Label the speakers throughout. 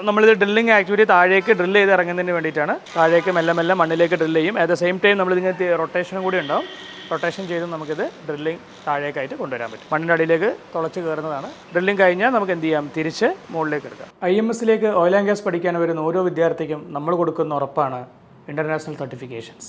Speaker 1: നമ്മളിത് drilling activity താഴേക്ക് drill ചെയ്ത് ഇറങ്ങുന്നതിന് വേണ്ടിയിട്ടാണ്. താഴേക്ക് മെല്ലെ മെല്ലെ മണ്ണിലേക്ക് ഡ്രില്ല് ചെയ്യും. അറ്റ് ദ സെയിം ടൈം നമ്മളിതിനകത്ത് റൊട്ടേഷനും കൂടി ഉണ്ടാവും. റൊട്ടേഷൻ ചെയ്ത് നമുക്കിത് ഡ്രില്ലിംഗ് താഴേക്കായിട്ട് കൊണ്ടുവരാൻ പറ്റും. മണ്ണിൻ്റെ അടിയിലേക്ക് തുളച്ച് കയറുന്നതാണ്. ഡ്രില്ലിംഗ് കഴിഞ്ഞാൽ നമുക്ക് എന്ത് ചെയ്യാം, തിരിച്ച് മുകളിലേക്ക് എടുക്കാം. IMSലേക്ക് ഓയിൽ ആൻഡ് ഗ്യാസ് പഠിക്കാൻ വരുന്ന ഓരോ വിദ്യാർത്ഥിക്കും നമ്മൾ കൊടുക്കുന്ന ഉറപ്പാണ് ഇൻ്റർനാഷണൽ സർട്ടിഫിക്കേഷൻസ്,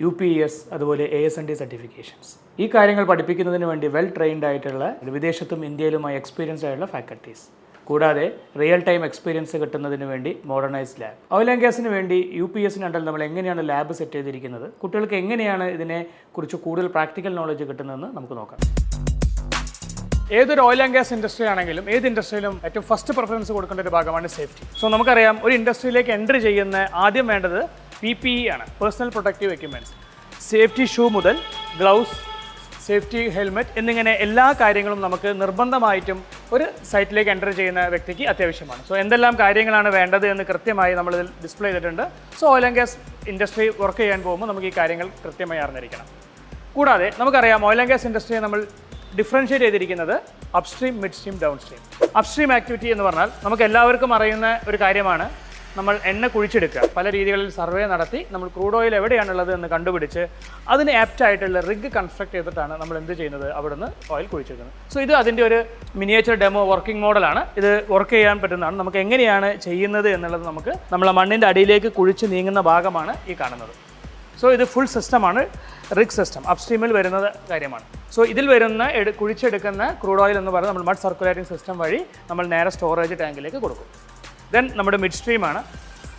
Speaker 1: UPES, അതുപോലെ AS&D സർട്ടിഫിക്കേഷൻസ്. ഈ കാര്യങ്ങൾ പഠിപ്പിക്കുന്നതിന് വേണ്ടി വെൽ ട്രെയിൻഡ് ആയിട്ടുള്ള വിദേശത്തും ഇന്ത്യയിലുമായി എക്സ്പീരിയൻസ് ആയിട്ടുള്ള ഫാക്കൽറ്റീസ്, കൂടാതെ റിയൽ ടൈം എക്സ്പീരിയൻസ് കിട്ടുന്നതിന് വേണ്ടി മോഡേണൈസ്ഡ് ലാബ്. ഓയിൽ ആൻഡ് ഗ്യാസിന് വേണ്ടി UPSന് അണ്ടർ നമ്മൾ എങ്ങനെയാണ് ലാബ് സെറ്റ് ചെയ്തിരിക്കുന്നത്, കുട്ടികൾക്ക് എങ്ങനെയാണ് ഇതിനെക്കുറിച്ച് കൂടുതൽ പ്രാക്ടിക്കൽ നോളജ് കിട്ടുന്നതെന്ന് നമുക്ക് നോക്കാം. ഏതൊരു ഓയിൽ ആൻഡ് ഗ്യാസ് ഇൻഡസ്ട്രി ആണെങ്കിലും ഏത് ഇൻഡസ്ട്രിയിലും ഏറ്റവും ഫസ്റ്റ് പ്രിഫറൻസ് കൊടുക്കേണ്ട ഒരു ഭാഗമാണ് സേഫ്റ്റി. സോ നമുക്കറിയാം, ഒരു ഇൻഡസ്ട്രിയിലേക്ക് എൻട്രി ചെയ്യുന്ന ആദ്യം വേണ്ടത് PPE ആണ്, personal protective equipments. Safety shoe മുതൽ ഗ്ലൗസ്, സേഫ്റ്റി ഹെൽമെറ്റ് എന്നിങ്ങനെ എല്ലാ കാര്യങ്ങളും നമുക്ക് നിർബന്ധമായിട്ടും ഒരു സൈറ്റിലേക്ക് എൻ്റർ ചെയ്യുന്ന വ്യക്തിക്ക് അത്യാവശ്യമാണ്. സോ എന്തെല്ലാം കാര്യങ്ങളാണ് വേണ്ടത് എന്ന് കൃത്യമായി നമ്മളിതിൽ ഡിസ്പ്ലേ ചെയ്തിട്ടുണ്ട്. So oil and gas industry work ചെയ്യാൻ പോകുമ്പോൾ നമുക്ക് ഈ കാര്യങ്ങൾ കൃത്യമായി അറിഞ്ഞിരിക്കണം. കൂടാതെ നമുക്കറിയാം, ഓയിൽ ആൻഡ് ഗ്യാസ് ഇൻഡസ്ട്രിയെ നമ്മൾ ഡിഫറൻഷ്യേറ്റ് ചെയ്തിരിക്കുന്നത് upstream, mid stream, down stream. Upstream activity എന്ന് പറഞ്ഞാൽ നമുക്ക് എല്ലാവർക്കും അറിയുന്ന ഒരു കാര്യമാണ്. നമ്മൾ എണ്ണ കുഴിച്ചെടുക്കുക, പല രീതികളിൽ സർവേ നടത്തി നമ്മൾ ക്രൂഡ് ഓയിൽ എവിടെയാണുള്ളത് എന്ന് കണ്ടുപിടിച്ച് അതിന് ആപ്റ്റായിട്ടുള്ള റിഗ് കൺസ്ട്രക്ട് ചെയ്തിട്ടാണ് നമ്മൾ എന്ത് ചെയ്യുന്നത്, അവിടുന്ന് ഓയിൽ കുഴിച്ചെടുക്കുന്നത്. സോ ഇത് അതിൻ്റെ ഒരു മിനിയേച്ചർ ഡെമോ വർക്കിംഗ് മോഡലാണ്. ഇത് വർക്ക് ചെയ്യാൻ പറ്റുന്നതാണ്. നമുക്ക് എങ്ങനെയാണ് ചെയ്യുന്നത് എന്നുള്ളത് നമുക്ക് നമ്മളെ മണ്ണിൻ്റെ അടിയിലേക്ക് കുഴിച്ച് നീങ്ങുന്ന ഭാഗമാണ് ഈ കാണുന്നത്. സോ ഇത് ഫുൾ സിസ്റ്റമാണ്, റിഗ് സിസ്റ്റം, അപ്സ്ട്രീമിൽ വരുന്ന കാര്യമാണ്. സോ ഇതിൽ വരുന്ന കുഴിച്ചെടുക്കുന്ന ക്രൂഡ് ഓയിൽ എന്ന് പറയുന്നത് നമ്മൾ മഡ് സർക്കുലേറ്റിംഗ് സിസ്റ്റം വഴി നമ്മൾ നേരെ സ്റ്റോറേജ് ടാങ്കിലേക്ക് കൊടുക്കും. ദെൻ നമ്മുടെ മിഡ് സ്ട്രീമാണ്.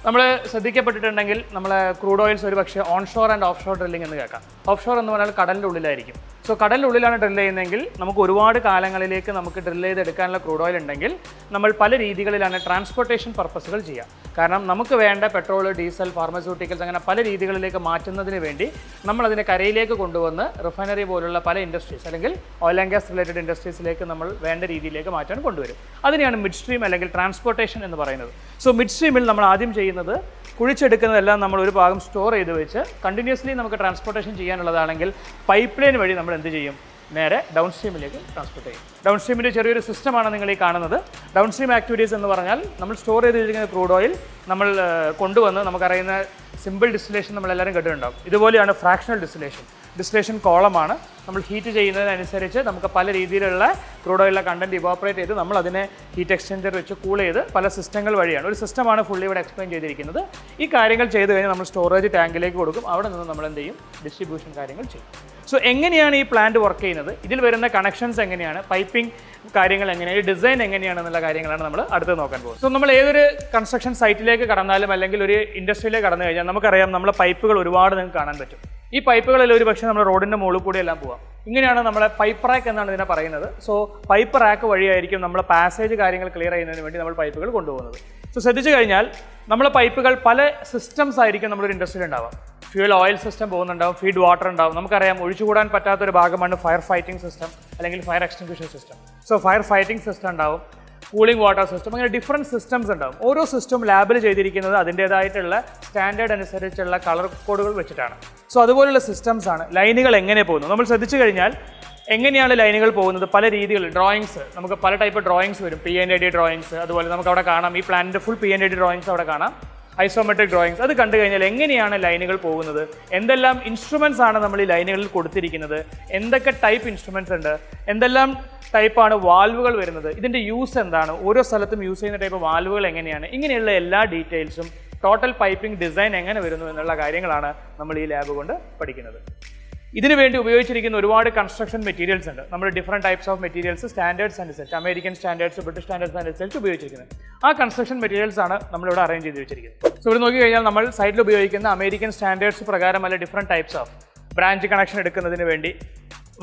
Speaker 1: നമ്മൾ ശ്രദ്ധിക്കപ്പെട്ടിട്ടുണ്ടെങ്കിൽ നമ്മൾ ക്രൂഡ് ഓയിൽസ് ഒരു പക്ഷേ onshore and off shore drilling എന്ന് കേൾക്കാം. ഓഫ് ഷോർ എന്ന് പറഞ്ഞാൽ കടലിൻ്റെ ഉള്ളിലായിരിക്കും. സോ കടലിൻ്റെ ഉള്ളിലാണ് ഡ്രില്ല് ചെയ്യുന്നതെങ്കിൽ നമുക്ക് ഒരുപാട് കാലങ്ങളിലേക്ക് നമുക്ക് ഡ്രില്ല് ചെയ്തെടുക്കാനുള്ള ക്രൂഡ് ഓയിൽ ഉണ്ടെങ്കിൽ നമ്മൾ പല രീതികളിലാണ് ട്രാൻസ്പോർട്ടേഷൻ പർപ്പസുകൾ ചെയ്യുക. കാരണം നമുക്ക് വേണ്ട പെട്രോൾ, ഡീസൽ, ഫാർമസ്യൂട്ടിക്കൽസ് അങ്ങനെ പല രീതികളിലേക്ക് മാറ്റുന്നതിന് വേണ്ടി നമ്മളതിനെ കരയിലേക്ക് കൊണ്ടുവന്ന് റിഫൈനറി പോലുള്ള പല ഇൻഡസ്ട്രീസ് അല്ലെങ്കിൽ ഓയിൽ ആൻഡ് ഗ്യാസ് റിലേറ്റഡ് ഇൻഡസ്ട്രീസിലേക്ക് നമ്മൾ വേണ്ട രീതിയിലേക്ക് മാറ്റാൻ കൊണ്ടുവരും. അതിനെയാണ് മിഡ് സ്ട്രീം അല്ലെങ്കിൽ ട്രാൻസ്പോർട്ടേഷൻ എന്ന് പറയുന്നത്. സോ മിഡ് സ്ട്രീമിൽ നമ്മൾ ആദ്യം ചെയ്യുന്നത് കുഴിച്ചെടുക്കുന്നതെല്ലാം നമ്മൾ ഒരു ഭാഗം സ്റ്റോർ ചെയ്ത് വെച്ച് കണ്ടിന്യൂസ്ലി നമുക്ക് ട്രാൻസ്പോർട്ടേഷൻ ചെയ്യാനുള്ളതാണെങ്കിൽ പൈപ്പ് ലൈൻ വഴി നമ്മൾ എന്ത് ചെയ്യും, നേരെ ഡൗൺ സ്ട്രീമിലേക്ക് ട്രാൻസ്പോർട്ട് ചെയ്യും. ഡൗൺ സ്ട്രീമിൻ്റെ ചെറിയൊരു സിസ്റ്റമാണ് നിങ്ങൾ ഈ കാണുന്നത്. ഡൗൺ സ്ട്രീം ആക്ടിവിറ്റീസ് എന്ന് പറഞ്ഞാൽ നമ്മൾ സ്റ്റോർ ചെയ്തിരിക്കുന്ന ക്രൂഡ് ഓയിൽ നമ്മൾ കൊണ്ടുവന്ന് നമുക്കറിയുന്ന സിമ്പിൾ ഡിസ്റ്റിലേഷൻ നമ്മളെല്ലാവരും കേട്ടിട്ടുണ്ടാവും. ഇതുപോലെയാണ് ഫ്രാക്ഷണൽ ഡിസ്റ്റിലേഷൻ കോളമാണ്. നമ്മൾ ഹീറ്റ് ചെയ്യുന്നതിനനുസരിച്ച് നമുക്ക് പല രീതിയിലുള്ള ക്രൂഡ് ഓയിലിലെ കണ്ടൻറ്റ് ഇവോപ്പറേറ്റ് ചെയ്ത് നമ്മൾ അതിനെ ഹീറ്റ് എക്സ്ചേഞ്ചർ വെച്ച് കൂൾ ചെയ്ത് പല സിസ്റ്റങ്ങൾ വഴിയാണ്, ഒരു സിസ്റ്റമാണ് ഫുള്ളി ഇവിടെ എക്സ്പ്ലെയിൻ ചെയ്തിരിക്കുന്നത്. ഈ കാര്യങ്ങൾ ചെയ്ത് കഴിഞ്ഞാൽ നമ്മൾ സ്റ്റോറേജ് ടാങ്കിലേക്ക് കൊടുക്കും. അവിടെ നിന്ന് നമ്മൾ എന്ത് ചെയ്യും, ഡിസ്ട്രിബ്യൂഷൻ കാര്യങ്ങൾ ചെയ്യും. സോ എങ്ങനെയാണ് ഈ പ്ലാന്റ് വർക്ക് ചെയ്യുന്നത്, ഇതിൽ വരുന്ന കണക്ഷൻസ് എങ്ങനെയാണ്, പൈപ്പിംഗ് കാര്യങ്ങൾ എങ്ങനെയാണ്, ഡിസൈൻ എങ്ങനെയാണെന്നുള്ള കാര്യങ്ങളാണ് നമ്മൾ അടുത്ത് നോക്കാൻ പോകുന്നത്. സോ നമ്മൾ ഏതൊരു കൺസ്ട്രക്ഷൻ സൈറ്റിലേക്ക് കടന്നാലും അല്ലെങ്കിൽ ഒരു ഇൻഡസ്ട്രിയിലേക്ക് കടന്നു കഴിഞ്ഞാൽ നമുക്കറിയാം, നമ്മളെ പൈപ്പുകൾ ഒരുപാട് നിങ്ങൾക്ക് കാണാൻ പറ്റും. ഈ പൈപ്പുകളിൽ ഒരു പക്ഷേ നമ്മൾ റോഡിൻ്റെ മുകളിൽ കൂടി എല്ലാം പോകാം. ഇങ്ങനെയാണ് നമ്മളെ പൈപ്പ് റാക്ക് എന്നാണ് ഇതിനെ പറയുന്നത്. സോ പൈപ്പ് റാക്ക് വഴിയായിരിക്കും നമ്മളെ പാസേജ് കാര്യങ്ങൾ ക്ലിയർ ചെയ്യുന്നതിന് വേണ്ടി നമ്മൾ പൈപ്പുകൾ കൊണ്ടുപോകുന്നത്. സോ ശ്രദ്ധിച്ചു കഴിഞ്ഞാൽ നമ്മളെ പൈപ്പുകൾ പല സിസ്റ്റംസ് ആയിരിക്കും നമ്മളൊരു ഇൻഡസ്ട്രിയിൽ ഉണ്ടാവാം. ഫ്യൂൽ ഓയിൽ സിസ്റ്റം പോകുന്നുണ്ടാവും, ഫീഡ് വാട്ടർ ഉണ്ടാവും. നമുക്കറിയാം, ഒഴിച്ചുകൂടാൻ പറ്റാത്തൊരു ഭാഗമാണ് ഫയർ ഫൈറ്റിംഗ് സിസ്റ്റം അല്ലെങ്കിൽ fire extinguishing system. So fire fighting system ഉണ്ടാവും, കൂളിംഗ് വാട്ടർ സിസ്റ്റം, അങ്ങനെ ഡിഫറെൻറ്റ് സിസ്റ്റംസ് ഉണ്ടാവും. ഓരോ സിസ്റ്റം ലാബിൽ ചെയ്തിരിക്കുന്നത് അതിൻ്റേതായിട്ടുള്ള സ്റ്റാൻഡേർഡ് അനുസരിച്ചുള്ള കളർ കോഡുകൾ വെച്ചിട്ടാണ്. സോ അതുപോലുള്ള സിസ്റ്റംസ് ആണ്. ലൈനുകൾ എങ്ങനെ പോകുന്നു നമ്മൾ ശ്രദ്ധിച്ചു കഴിഞ്ഞാൽ എങ്ങനെയാണ് ലൈനുകൾ പോകുന്നത്, പല രീതികളിൽ ഡ്രോയിങ്സ്, നമുക്ക് പല ടൈപ്പ് ഡ്രോയിങ്സ് വരും. PNID ഡ്രോയിങ്സ്, അതുപോലെ നമുക്ക് അവിടെ കാണാം ഈ പ്ലാനിൻ്റെ ഫുൾ PNID ഡ്രോയിങ്സ് അവിടെ കാണാം, ഐസോമെട്രിക് ഡ്രോയിങ്സ്. അത് കണ്ടു കഴിഞ്ഞാൽ എങ്ങനെയാണ് ലൈനുകൾ പോകുന്നത്, എന്തെല്ലാം ഇൻസ്ട്രുമെൻറ്റ്സ് ആണ് നമ്മൾ ഈ ലൈനുകളിൽ കൊടുത്തിരിക്കുന്നത്, എന്തൊക്കെ ടൈപ്പ് ഇൻസ്ട്രുമെൻറ്റ്സ് ഉണ്ട്, എന്തെല്ലാം ടൈപ്പാണ് വാൽവുകൾ വരുന്നത്, ഇതിൻ്റെ യൂസ് എന്താണ്, ഓരോ സ്ഥലത്തും യൂസ് ചെയ്യുന്ന ടൈപ്പ് വാൽവുകൾ എങ്ങനെയാണ്, ഇങ്ങനെയുള്ള എല്ലാ ഡീറ്റെയിൽസും ടോട്ടൽ പൈപ്പിംഗ് ഡിസൈൻ എങ്ങനെ വരുന്നു എന്നുള്ള കാര്യങ്ങളാണ് നമ്മൾ ഈ ലാബ് കൊണ്ട് പഠിക്കുന്നത്. ഇതിനു വേണ്ടി ഉപയോഗിച്ചിരിക്കുന്ന ഒരുപാട് കൺസ്ട്രക്ഷൻ മെറ്റീരിയൽസ് ഉണ്ട്. നമ്മൾ different types of materials standards അനുസരിച്ച്, അമേരിക്കൻ സ്റ്റാൻഡേർഡ്സ്, ബ്രിട്ടീഷ് സ്റ്റാൻഡേർഡ്സ് അനുസരിച്ച് ഉപയോഗിച്ചിരിക്കുന്നത്. ആ കൺസ്ട്രക്ഷൻ മെറ്റീരിയൽസ് ആണ് നമ്മളിവിടെ അറേഞ്ച് ചെയ്ത് വെച്ചിരിക്കുന്നത്. സോ ഇവിടെ നോക്കി കഴിഞ്ഞാൽ നമ്മൾ സൈറ്റിൽ ഉപയോഗിക്കുന്ന അമേരിക്കൻ സ്റ്റാൻഡേർഡ്സ് പ്രകാരമല്ല different types of branch connection എടുക്കുന്നതിന് വേണ്ടി,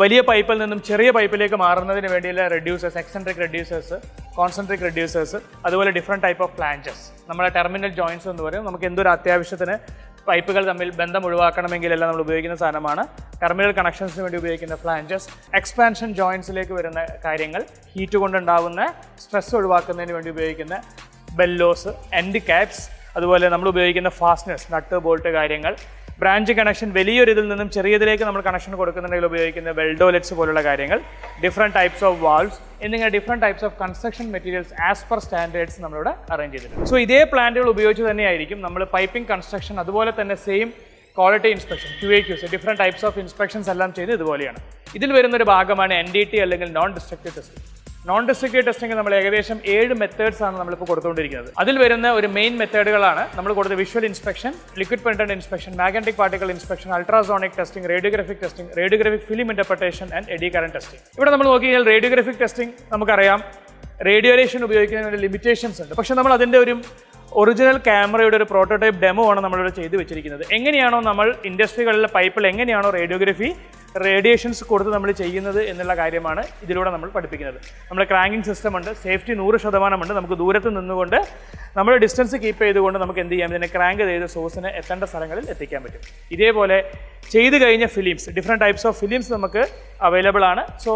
Speaker 1: വലിയ പൈപ്പിൽ നിന്നും ചെറിയ പൈപ്പിലേക്ക് മാറുന്നതിന് വേണ്ടിയുള്ള reducers, eccentric reducers, concentric reducers, അതുപോലെ ഡിഫറെൻറ്റ് ടൈപ്പ് ഓഫ് ഫ്ലാഞ്ചസ്, നമ്മുടെ ടെർമിനൽ ജോയിൻറ്റ്സ് എന്ന് പറയും. നമുക്ക് എന്തൊരു അത്യാവശ്യത്തിന് പൈപ്പുകൾ തമ്മിൽ ബന്ധം ഒഴിവാക്കണമെങ്കിലെല്ലാം നമ്മൾ ഉപയോഗിക്കുന്ന സാധനമാണ്. ടെർമിനൽ കണക്ഷൻസിന് വേണ്ടി ഉപയോഗിക്കുന്ന ഫ്ലാഞ്ചസ്, എക്സ്പാൻഷൻ ജോയിൻറ്റ്സിലേക്ക് വരുന്ന കാര്യങ്ങൾ, ഹീറ്റ് കൊണ്ടുണ്ടാകുന്ന സ്ട്രെസ് ഒഴിവാക്കുന്നതിന് വേണ്ടി ഉപയോഗിക്കുന്ന ബെല്ലോസ്, എൻഡ് ക്യാപ്സ്, അതുപോലെ നമ്മൾ ഉപയോഗിക്കുന്ന ഫാസ്റ്റ്നേഴ്സ്, നട്ട് ബോൾട്ട് കാര്യങ്ങൾ, ബ്രാഞ്ച് കണക്ഷൻ വലിയൊരു ഇതിൽ നിന്നും ചെറിയതിലേക്ക് നമ്മൾ കണക്ഷൻ കൊടുക്കുന്നുണ്ടെങ്കിൽ ഉപയോഗിക്കുന്ന വെൽഡോലെറ്റ്സ് പോലുള്ള കാര്യങ്ങൾ, ഡിഫറെൻറ്റ് ടൈപ്സ് ഓഫ് വാൾവ്സ് എന്നിങ്ങനെ different types of construction materials as per standards നമ്മളിവിടെ അറേഞ്ച് ചെയ്തിട്ടുണ്ട്. സോ ഇതേ പ്ലാന്റുകൾ ഉപയോഗിച്ച് തന്നെയായിരിക്കും നമ്മൾ പൈപ്പിംഗ് കൺസ്ട്രക്ഷൻ, അതുപോലെ തന്നെ same quality inspection, QAQC, different types of inspections എല്ലാം ചെയ്ത് ഇതുപോലെയാണ്. ഇതിൽ വരുന്നൊരു ഭാഗമാണ് NDT അല്ലെങ്കിൽ non destructive testing. Non destructive testing നമ്മൾ ഏകദേശം 7 മെത്തേഡ്സ് ആണ് നമ്മളിപ്പോൾ കൊടുത്തുകൊണ്ടിരിക്കുന്നത്. അതിൽ വരുന്ന ഒരു മെയിൻ മെത്തേഡുകളാണ് നമ്മൾ കൊടുത്ത visual inspection, liquid penetrant inspection, magnetic particle inspection, ultrasonic testing, radiographic testing, radiographic film interpretation and AD current testing. ഇവിടെ നമ്മൾ നോക്കിയാൽ റേഡിയോഗ്രാഫിക് ടെസ്റ്റിംഗ് നമുക്കറിയാം റേഡിയോലേഷൻ ഉപയോഗിക്കുന്നതിന് ലിമിറ്റേഷൻസ് ഉണ്ട്. പക്ഷേ നമ്മൾ അതിൻ്റെ ഒരു ഒറിജിനൽ ക്യാമറയുടെ ഒരു പ്രോട്ടോടൈപ്പ് ഡെമോ ആണ് നമ്മളിവിടെ ചെയ്ത് വെച്ചിരിക്കുന്നത്. എങ്ങനെയാണോ നമ്മൾ ഇൻഡസ്ട്രികളിലെ പൈപ്പിൽ എങ്ങനെയാണോ റേഡിയേഷൻസ് കൊടുത്ത് നമ്മൾ ചെയ്യുന്നത് എന്നുള്ള കാര്യമാണ് ഇതിലൂടെ നമ്മൾ പഠിപ്പിക്കുന്നത്. നമ്മൾ ക്രാങ്കിങ് സിസ്റ്റം ഉണ്ട്, സേഫ്റ്റി 100% ഉണ്ട്. നമുക്ക് ദൂരത്ത് നിന്നുകൊണ്ട് നമ്മൾ ഡിസ്റ്റൻസ് കീപ്പ് ചെയ്തുകൊണ്ട് നമുക്ക് എന്ത് ചെയ്യാം, ഇതിനെ ക്രാങ്ക് ചെയ്ത് സോഴ്സിന് എത്തേണ്ട സ്ഥലങ്ങളിൽ എത്തിക്കാൻ പറ്റും. ഇതേപോലെ ചെയ്ത് കഴിഞ്ഞ films, different types of films നമുക്ക് അവൈലബിൾ ആണ്. സോ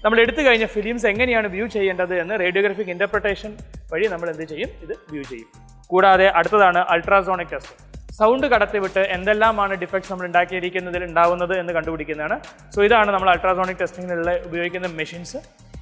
Speaker 1: നമ്മൾ എടുത്തു കഴിഞ്ഞ ഫിലിംസ് എങ്ങനെയാണ് വ്യൂ ചെയ്യേണ്ടത് എന്ന് റേഡിയോഗ്രാഫിക് ഇന്റർപ്രിട്ടേഷൻ വഴി നമ്മൾ എന്ത് ചെയ്യും, ഇത് വ്യൂ ചെയ്യും. കൂടാതെ അടുത്തതാണ് അൾട്രാസോണിക് ടെസ്റ്റ്. സൗണ്ട് കടത്തിവിട്ട് എന്തെല്ലാമാണ് ഡിഫക്ട്സ് നമ്മൾ ഉണ്ടാക്കിയിരിക്കുന്നതിൽ ഉണ്ടാവുന്നത് എന്ന് കണ്ടുപിടിക്കുന്നതാണ്. സോ ഇതാണ് നമ്മൾ അൾട്രാസോണിക് ടെസ്റ്റിങ്ങിനുള്ള ഉപയോഗിക്കുന്ന മെഷീൻസ്.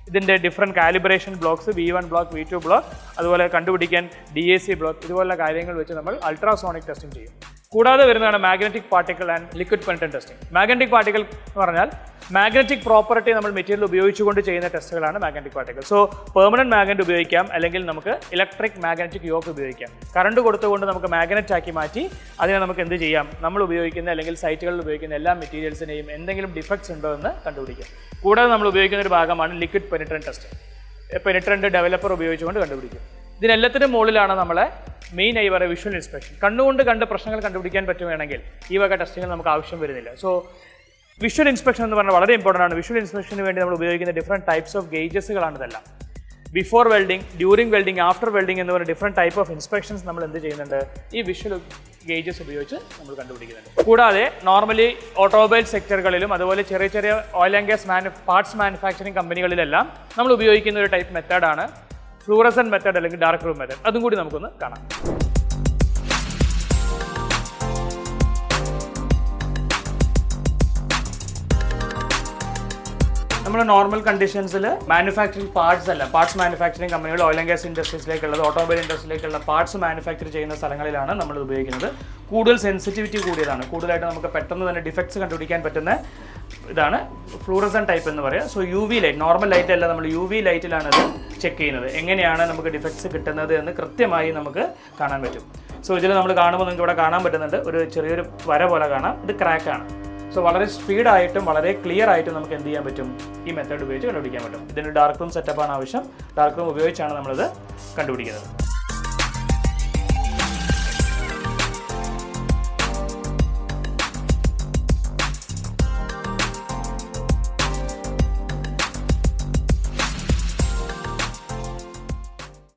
Speaker 1: ഇതിൻ്റെ different calibration blocks, V1 block, V2 block, അതുപോലെ കണ്ടുപിടിക്കാൻ DAC ബ്ലോക്ക്, ഇതുപോലുള്ള കാര്യങ്ങൾ വെച്ച് നമ്മൾ അൾട്രാസോണിക് ടെസ്റ്റിംഗ് ചെയ്യും. കൂടാതെ വരുന്നതാണ് magnetic particle and liquid penetrant testing. Magnetic particle എന്ന് പറഞ്ഞാൽ മാഗ്നറ്റിക് പ്രോപ്പർട്ടി നമ്മൾ മെറ്റീരിയൽ ഉപയോഗിച്ചുകൊണ്ട് ചെയ്യുന്ന ടെസ്റ്റുകളാണ് magnetic particle. So permanent magnet ഉപയോഗിക്കാം, അല്ലെങ്കിൽ നമുക്ക് ഇലക്ട്രിക് മാഗ്നറ്റിക് യോക്ക് ഉപയോഗിക്കാം. കറണ്ട് കൊടുത്തുകൊണ്ട് നമുക്ക് മാഗ്നറ്റ് ആക്കി മാറ്റി അതിനെ നമുക്ക് എന്ത് ചെയ്യാം, നമ്മൾ ഉപയോഗിക്കുന്ന അല്ലെങ്കിൽ സൈറ്റുകളിൽ ഉപയോഗിക്കുന്ന എല്ലാ മെറ്റീരിയൽസിനെയും എന്തെങ്കിലും ഡിഫക്ട്സ് ഉണ്ടോ എന്ന് കണ്ടുപിടിക്കാം. കൂടാതെ നമ്മൾ ഉപയോഗിക്കുന്ന ഒരു ഭാഗമാണ് liquid penetrant testing. Penetrant developer ഉപയോഗിച്ചുകൊണ്ട് കണ്ടുപിടിക്കും. ഇതിനെല്ലാത്തിനും മുകളിലാണ് നമ്മളെ മെയിൻ ആയി പറയുക വിഷ്വൽ ഇൻസ്പെക്ഷൻ. കണ്ടുകൊണ്ട് കണ്ട് പ്രശ്നങ്ങൾ കണ്ടുപിടിക്കാൻ പറ്റുകയാണെങ്കിൽ ഈ വക ടെസ്റ്റിംഗ് നമുക്ക് ആവശ്യം വരുന്നില്ല. സോ വിഷ്വൽ ഇൻസ്പെക്ഷൻ എന്ന് പറഞ്ഞാൽ വളരെ ഇമ്പോർട്ടൻ്റ് ആണ്. വിഷ്വൽ ഇൻസ്പെക്ഷന് വേണ്ടി നമ്മൾ ഉപയോഗിക്കുന്ന ഡിഫറെൻറ്റ് ടൈപ്സ് ഓഫ് ഗേജസുകളാണ് ഇതെല്ലാം. Before welding, during welding, after welding എന്ന് പറയുന്ന ഡിഫറെൻറ്റ് ടൈപ്പ് ഓഫ് ഇൻസ്പെക്ഷൻസ് നമ്മൾ എന്ത് ചെയ്യുന്നുണ്ട്, ഈ വിഷ്വൽ ഗേജസ് ഉപയോഗിച്ച് നമ്മൾ കണ്ടുപിടിക്കുന്നുണ്ട്. കൂടാതെ നോർമലി ഓട്ടോമൊബൈൽ സെക്ടറുകളിലും അതുപോലെ ചെറിയ ചെറിയ oil and gas parts manufacturing കമ്പനികളിലെല്ലാം നമ്മൾ ഉപയോഗിക്കുന്ന ഒരു ടൈപ്പ് മെത്തേഡാണ് ഫ്ലൂറസെന്റ് മെത്തേഡ് അല്ലെങ്കിൽ ഡാർക്ക് റൂം മെത്തേഡ്. അതും കൂടി നമുക്കൊന്ന് കാണാം. നമ്മൾ നോർമൽ കണ്ടീഷൻസിൽ മാനുഫാക്ചറിങ് പാർട്സ് മാനുഫാക്ചറിങ് കമ്പനികൾ ഓയിൽ ആൻഡ് ഗ്യാസ് ഇൻഡസ്ട്രീസിലേക്കുള്ളത്, ഓട്ടോമൊബൈൽ ഇൻഡസ്ട്രിയിലേക്കുള്ള പാർട്സ് മാനുഫാക്ചർ ചെയ്യുന്ന സ്ഥലങ്ങളിലാണ് നമ്മൾ ഉപയോഗിക്കുന്നത്. കൂടുതൽ സെൻസിറ്റിവിറ്റി കൂടിയതാണ്. കൂടുതലായിട്ട് നമുക്ക് പെട്ടെന്ന് തന്നെ ഡിഫക്ട്സ് കണ്ടുപിടിക്കാൻ പറ്റുന്ന ഇതാണ് ഫ്ലൂറസെന്റ് ടൈപ്പ് എന്ന് പറയുക. So UV light, normal light അല്ല, നമ്മൾ UV ലൈറ്റിലാണ് അത് ചെക്ക് ചെയ്യുന്നത്. എങ്ങനെയാണ് നമുക്ക് ഡിഫക്ട്സ് കിട്ടുന്നത് എന്ന് കൃത്യമായി നമുക്ക് കാണാൻ പറ്റും. സോ ഇതിൽ നമ്മൾ കാണുമ്പോൾ നിങ്ങൾക്ക് ഇവിടെ കാണാൻ പറ്റുന്നുണ്ട്, ഒരു ചെറിയൊരു വര പോലെ കാണാം. ഇത് ക്രാക്കാണ്. സോ വളരെ സ്പീഡായിട്ടും വളരെ ക്ലിയർ ആയിട്ടും നമുക്ക് എന്ത് ചെയ്യാൻ പറ്റും, ഈ മെത്തേഡ് ഉപയോഗിച്ച് കണ്ടുപിടിക്കാൻ പറ്റും. ഇതിന് ഡാർക്ക് റൂം സെറ്റപ്പാണ് ആവശ്യം. ഡാർക്ക് റൂം ഉപയോഗിച്ചാണ് നമ്മളിത് കണ്ടുപിടിക്കുന്നത്.